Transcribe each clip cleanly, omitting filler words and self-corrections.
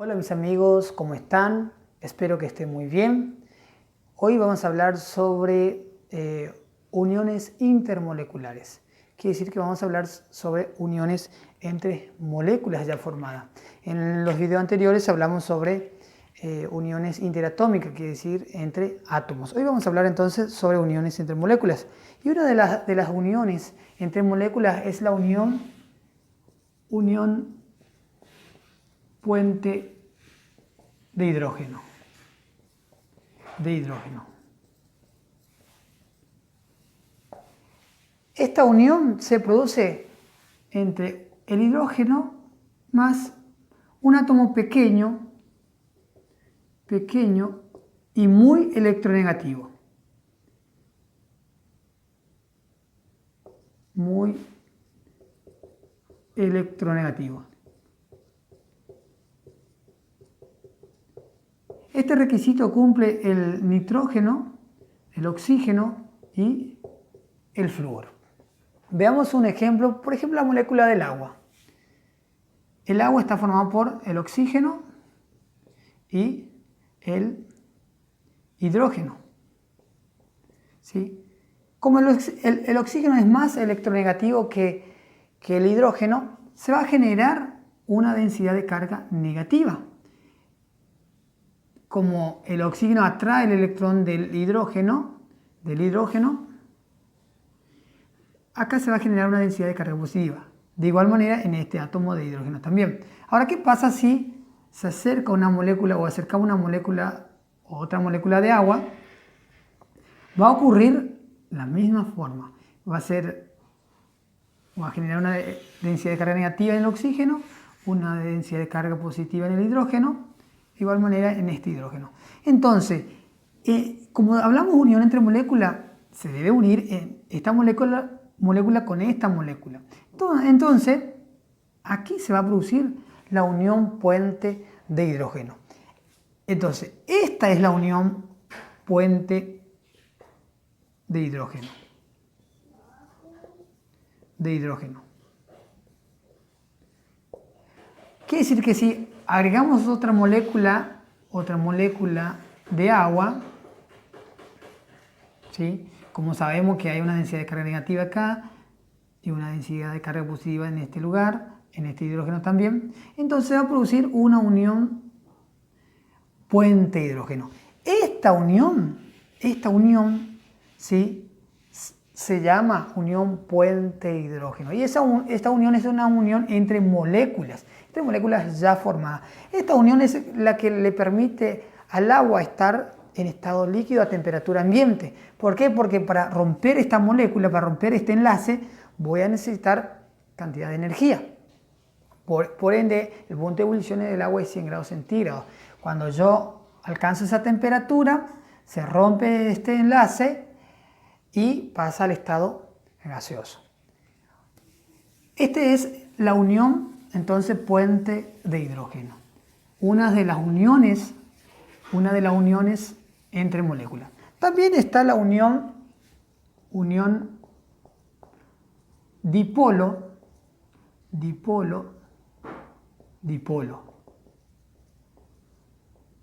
Hola mis amigos, ¿cómo están? Espero que estén muy bien. Hoy vamos a hablar sobre uniones intermoleculares. Quiere decir que vamos a hablar sobre uniones entre moléculas ya formadas. En los videos anteriores hablamos sobre uniones interatómicas, quiere decir entre átomos. Hoy vamos a hablar entonces sobre uniones entre moléculas. Y una de las uniones entre moléculas es la unión puente de hidrógeno. Esta unión se produce entre el hidrógeno más un átomo pequeño y muy electronegativo. Este requisito cumple el nitrógeno, el oxígeno y el flúor. Veamos un ejemplo, por ejemplo la molécula del agua. El agua está formada por el oxígeno y el hidrógeno. ¿Sí? Como el oxígeno es más electronegativo que el hidrógeno, se va a generar una densidad de carga negativa. Como el oxígeno atrae el electrón del hidrógeno, acá se va a generar una densidad de carga positiva. De igual manera en este átomo de hidrógeno también. Ahora, ¿qué pasa si se acerca una molécula o acercamos una molécula o otra molécula de agua? Va a ocurrir la misma forma. Va a generar una densidad de carga negativa en el oxígeno, una densidad de carga positiva en el hidrógeno, de igual manera en este hidrógeno. Entonces, como hablamos de unión entre moléculas, se debe unir esta molécula con esta molécula. Entonces, aquí se va a producir la unión puente de hidrógeno. Entonces, esta es la unión puente de hidrógeno. Quiere decir que si agregamos otra molécula de agua, ¿sí? Como sabemos que hay una densidad de carga negativa acá y una densidad de carga positiva en este lugar, en este hidrógeno también, entonces va a producir una unión puente de hidrógeno. Esta unión, ¿sí? Se llama unión puente de hidrógeno. Y esta unión es una unión entre moléculas ya formadas. Esta unión es la que le permite al agua estar en estado líquido a temperatura ambiente. ¿Por qué? Porque para romper esta molécula, para romper este enlace, voy a necesitar cantidad de energía. Por ende, el punto de ebullición del agua es 100 grados centígrados. Cuando yo alcanzo esa temperatura, se rompe este enlace y pasa al estado gaseoso. Esta es la unión, entonces, puente de hidrógeno. Una de las uniones entre moléculas. También está la unión dipolo,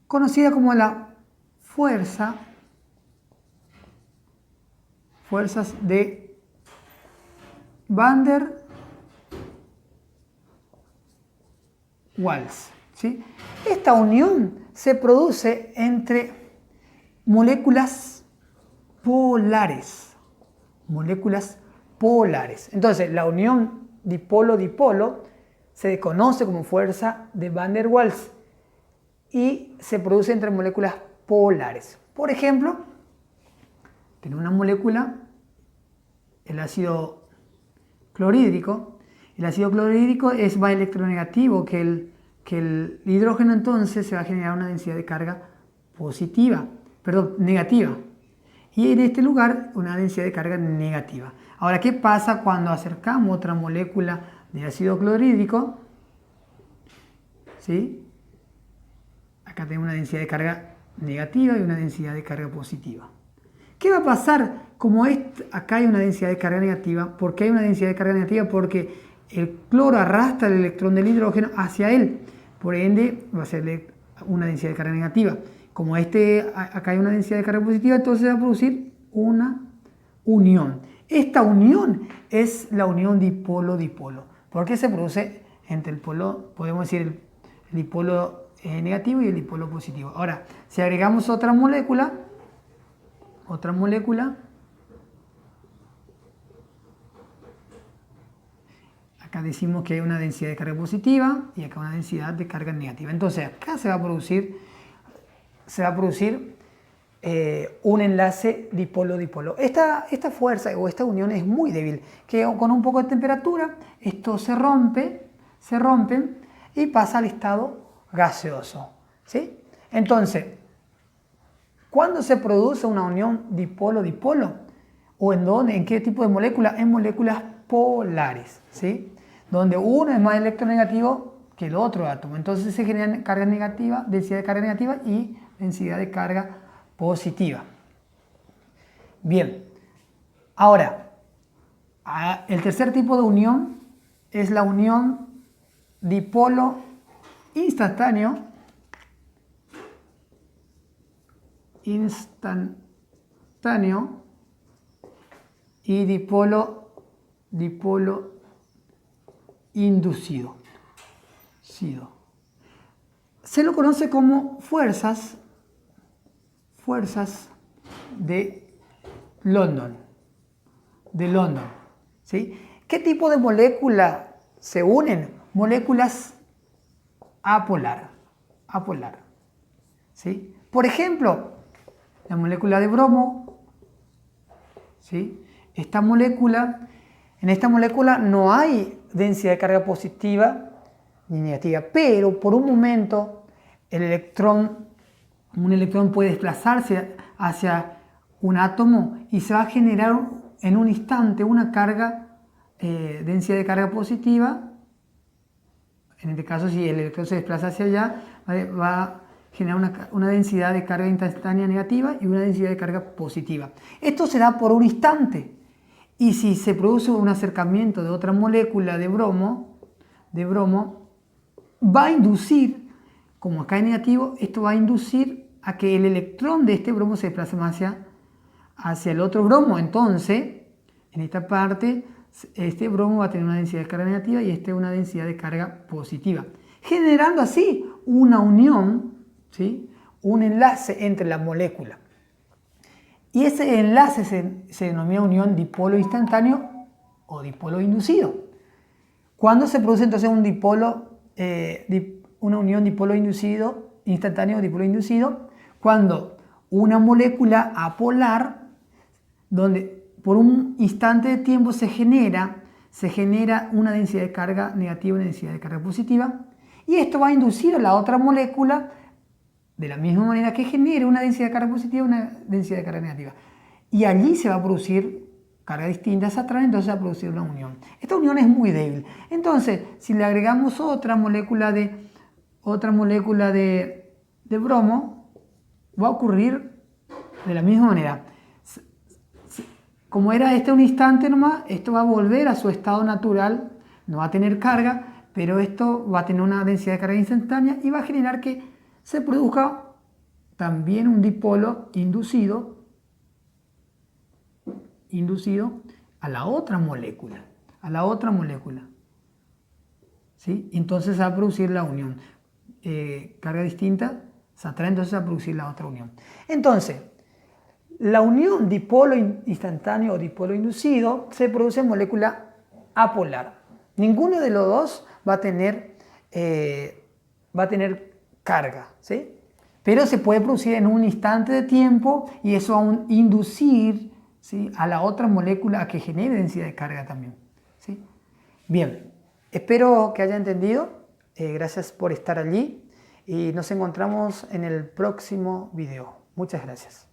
conocida como la fuerzas de Van der Waals, ¿sí? Esta unión se produce entre moléculas polares. Entonces, la unión dipolo-dipolo se conoce como fuerza de Van der Waals y se produce entre moléculas polares. Por ejemplo, tenemos una molécula, el ácido clorhídrico. El ácido clorhídrico es más electronegativo que el hidrógeno, entonces se va a generar una densidad de carga negativa. Y en este lugar una densidad de carga negativa. Ahora, ¿qué pasa cuando acercamos otra molécula de ácido clorhídrico? ¿Sí? Acá tenemos una densidad de carga negativa y una densidad de carga positiva. ¿Qué va a pasar? Como acá hay una densidad de carga negativa. ¿Por qué hay una densidad de carga negativa? Porque el cloro arrastra el electrón del hidrógeno hacia él. Por ende, va a ser una densidad de carga negativa. Como acá hay una densidad de carga positiva, entonces se va a producir una unión. Esta unión es la unión dipolo-dipolo. ¿Por qué se produce entre el polo, podemos decir, el dipolo negativo y el dipolo positivo? Ahora, si agregamos otra molécula, acá decimos que hay una densidad de carga positiva y acá una densidad de carga negativa. Entonces, acá se va a producir un enlace dipolo-dipolo. Esta fuerza o esta unión es muy débil, que con un poco de temperatura esto se rompe y pasa al estado gaseoso, ¿sí? Entonces, ¿cuándo se produce una unión dipolo-dipolo? ¿O en dónde? ¿En qué tipo de molécula? En moléculas polares, ¿sí? Donde uno es más electronegativo que el otro átomo. Entonces se generan carga negativa, densidad de carga negativa y densidad de carga positiva. Bien, ahora, el tercer tipo de unión es la unión dipolo instantáneo y dipolo inducido. Se lo conoce como fuerzas de London. ¿Sí? ¿Qué tipo de molécula se unen? Moléculas apolar. ¿Sí? Por ejemplo, la molécula de bromo, ¿sí? En esta molécula no hay densidad de carga positiva ni negativa, pero por un momento un electrón puede desplazarse hacia un átomo y se va a generar en un instante una densidad de carga positiva. En este caso, si el electrón se desplaza hacia allá, va a generar una densidad de carga instantánea negativa y una densidad de carga positiva. Esto se da por un instante. Y si se produce un acercamiento de otra molécula de bromo, va a inducir, como acá es negativo, esto va a inducir a que el electrón de este bromo se desplace más hacia el otro bromo. Entonces, en esta parte, este bromo va a tener una densidad de carga negativa y una densidad de carga positiva, generando así una unión, ¿sí? Un enlace entre la molécula. Y ese enlace se denomina unión dipolo instantáneo o dipolo inducido. ¿Cuándo se produce entonces una unión dipolo instantáneo o dipolo inducido? Cuando una molécula apolar, donde por un instante de tiempo se genera una densidad de carga negativa y una densidad de carga positiva, y esto va a inducir a la otra molécula de la misma manera que genere una densidad de carga positiva y una densidad de carga negativa. Y allí se va a producir carga distinta a esa trama, entonces se va a producir una unión. Esta unión es muy débil. Entonces, si le agregamos otra molécula de bromo, va a ocurrir de la misma manera. Como era un instante nomás, esto va a volver a su estado natural, no va a tener carga, pero esto va a tener una densidad de carga instantánea y va a generar que se produzca también un dipolo inducido a la otra molécula. ¿Sí? Entonces se va a producir la unión. Carga distinta se atrae, entonces se va a producir la otra unión. Entonces, la unión dipolo instantáneo o dipolo inducido se produce en molécula apolar. Ninguno de los dos va a tener carga, ¿sí? Pero se puede producir en un instante de tiempo y eso va a inducir, ¿sí?, a la otra molécula a que genere densidad de carga también, ¿sí? Bien, espero que haya entendido. Gracias por estar allí y nos encontramos en el próximo video. Muchas gracias.